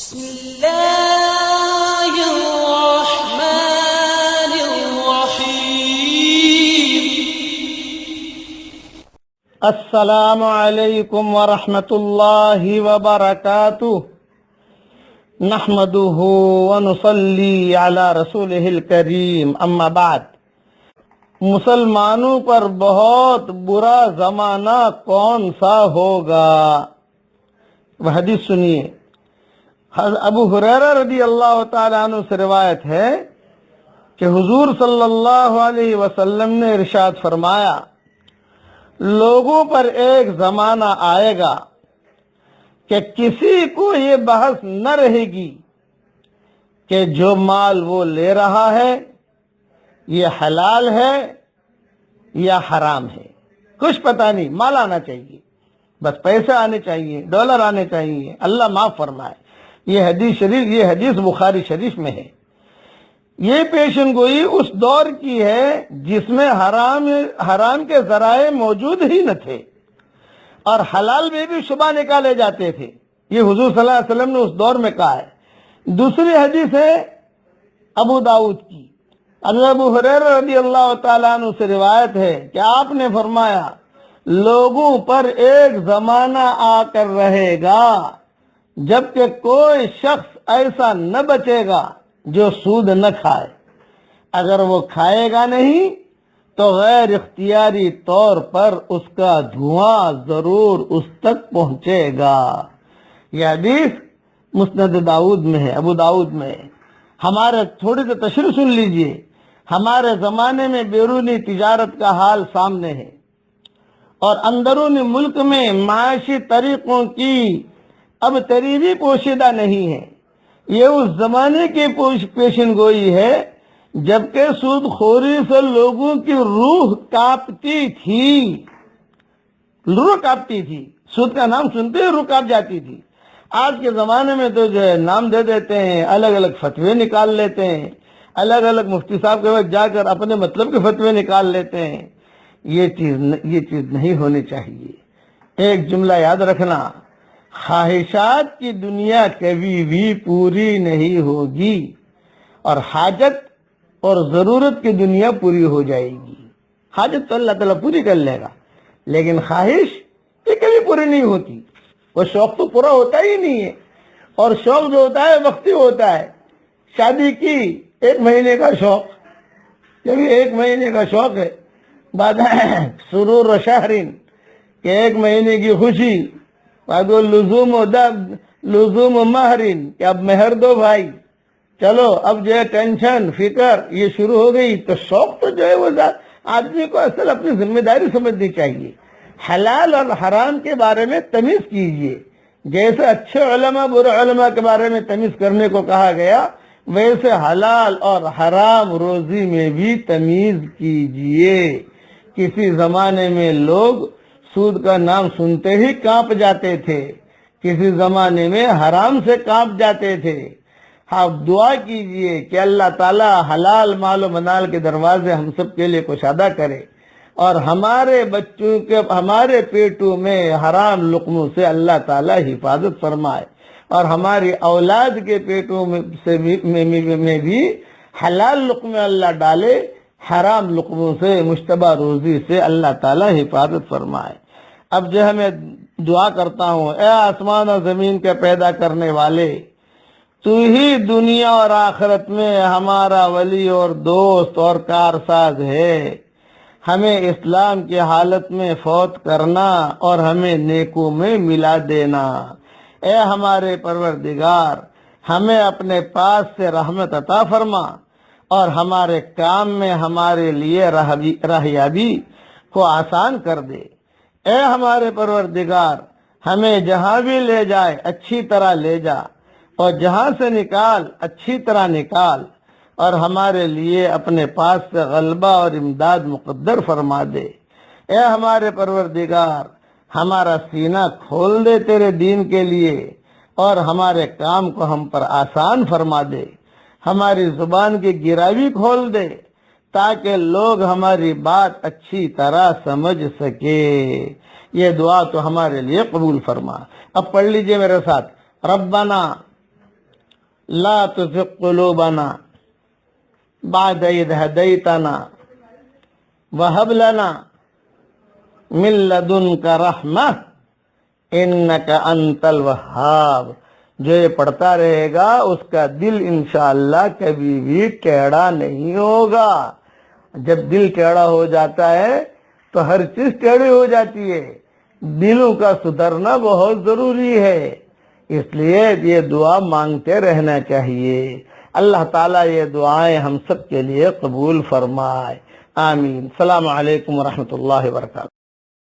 بسم الله الرحمن الرحيم. السلام علیکم ورحمۃ اللہ وبرکاتہ. نحمده ونصلی علی رسولہ الکریم. اما بعد. مسلمانوں پر بہت برا زمانہ کون سا ہوگا؟ وہ حدیث سنیے. ابو ہریرہ رضی اللہ تعالیٰ عنہ سے روایت ہے کہ حضور صلی اللہ علیہ وسلم نے ارشاد فرمایا، لوگوں پر ایک زمانہ آئے گا کہ کسی کو یہ بحث نہ رہے گی کہ جو مال وہ لے رہا ہے یہ حلال ہے یا حرام ہے. کچھ پتہ نہیں، مال آنا چاہیے، بس پیسے آنے چاہیے، ڈالر آنے چاہیے. اللہ معاف فرمائے. یہ حدیث بخاری شریف میں ہے. یہ پیشن گوئی اس دور کی ہے جس میں حرام کے ذرائع موجود ہی نہ تھے اور حلال میں بھی شبہ نکالے جاتے تھے. یہ حضور صلی اللہ علیہ وسلم نے اس دور میں کہا ہے. دوسری حدیث ہے ابو داؤد کی. ابو ہریرہ رضی اللہ تعالیٰ عنہ سے روایت ہے کہ آپ نے فرمایا، لوگوں پر ایک زمانہ آ کر رہے گا جبکہ کوئی شخص ایسا نہ بچے گا جو سود نہ کھائے. اگر وہ کھائے گا نہیں تو غیر اختیاری طور پر اس کا دھواں ضرور اس تک پہنچے گا. یہ حدیث مسند داؤد میں ہے، ابو داؤد میں ہے. ہمارے تھوڑی سی تشریح سن لیجئے. ہمارے زمانے میں بیرونی تجارت کا حال سامنے ہے اور اندرونی ملک میں معاشی طریقوں کی اب تریبی پوشیدہ نہیں ہے. یہ اس زمانے کی پیشن گوئی ہے جبکہ سود خوری سے لوگوں کی روح کانپتی تھی. سود کا نام سنتے ہی روح کانپ جاتی تھی. آج کے زمانے میں تو جو ہے نام دے دیتے ہیں، الگ الگ فتوے نکال لیتے ہیں، الگ الگ مفتی صاحب کے وقت جا کر اپنے مطلب کے فتوے نکال لیتے ہیں. یہ چیز نہیں ہونی چاہیے. ایک جملہ یاد رکھنا، خواہشات کی دنیا کبھی بھی پوری نہیں ہوگی اور حاجت اور ضرورت کی دنیا پوری ہو جائے گی. حاجت تو اللہ تعالیٰ پوری کر لے گا لیکن خواہش یہ کبھی پوری نہیں ہوتی. وہ شوق تو پورا ہوتا ہی نہیں ہے اور شوق جو ہوتا ہے وقتی ہوتا ہے. شادی کی 1 مہینے کا شوق، کبھی 1 مہینے کا شوق ہے، بعد سرور و شہرین کہ 1 مہینے کی خوشی، بعد لزوم و مہرین کہ اب مہر دو بھائی، چلو اب جو ہے ٹینشن فکر یہ شروع ہو گئی. تو شوق تو جو ہے وہ آدمی کو اصل اپنی ذمہ داری سمجھنی چاہیے. حلال اور حرام کے بارے میں تمیز کیجئے. جیسے اچھے علماء برے علماء کے بارے میں تمیز کرنے کو کہا گیا، ویسے حلال اور حرام روزی میں بھی تمیز کیجئے. کسی زمانے میں لوگ سود کا نام سنتے ہی کانپ جاتے تھے، کسی زمانے میں حرام سے کانپ جاتے تھے. آپ دعا کیجئے کہ اللہ تعالیٰ حلال مال و منال کے دروازے ہم سب کے لیے کشادہ کرے اور ہمارے بچوں کے ہمارے پیٹوں میں حرام لقموں سے اللہ تعالیٰ حفاظت فرمائے اور ہماری اولاد کے پیٹوں میں بھی حلال لقمے اللہ ڈالے، حرام لقموں سے مشتبہ روزی سے اللہ تعالیٰ حفاظت فرمائے. اب جو ہے میں دعا کرتا ہوں، اے آسمان اور زمین کے پیدا کرنے والے، تو ہی دنیا اور آخرت میں ہمارا ولی اور دوست اور کارساز ہے. ہمیں اسلام کی حالت میں فوت کرنا اور ہمیں نیکوں میں ملا دینا. اے ہمارے پروردگار، ہمیں اپنے پاس سے رحمت عطا فرما اور ہمارے کام میں ہمارے لیے راہیابی کو آسان کر دے. اے ہمارے پروردگار، ہمیں جہاں بھی لے جائے اچھی طرح لے جا اور جہاں سے نکال اچھی طرح نکال اور ہمارے لیے اپنے پاس سے غلبہ اور امداد مقدر فرما دے. اے ہمارے پروردگار، ہمارا سینہ کھول دے تیرے دین کے لیے اور ہمارے کام کو ہم پر آسان فرما دے. ہماری زبان کی گراوی کھول دے تاکہ لوگ ہماری بات اچھی طرح سمجھ سکے. یہ دعا تو ہمارے لیے قبول فرما. اب پڑھ لیجئے میرے ساتھ، ربنا لا تزغ قلوبنا بعد إذ هديتنا وهب لنا من لدنك رحمة إنك أنت الوهاب. جو یہ پڑھتا رہے گا اس کا دل انشاءاللہ کبھی بھی ٹیڑھا نہیں ہوگا. جب دل ٹیڑھا ہو جاتا ہے تو ہر چیز ٹیڑھی ہو جاتی ہے. دلوں کا سدھرنا بہت ضروری ہے، اس لیے یہ دعا مانگتے رہنا چاہیے. اللہ تعالیٰ یہ دعائیں ہم سب کے لیے قبول فرمائے. آمین. السلام علیکم ورحمۃ اللہ وبرکاتہ.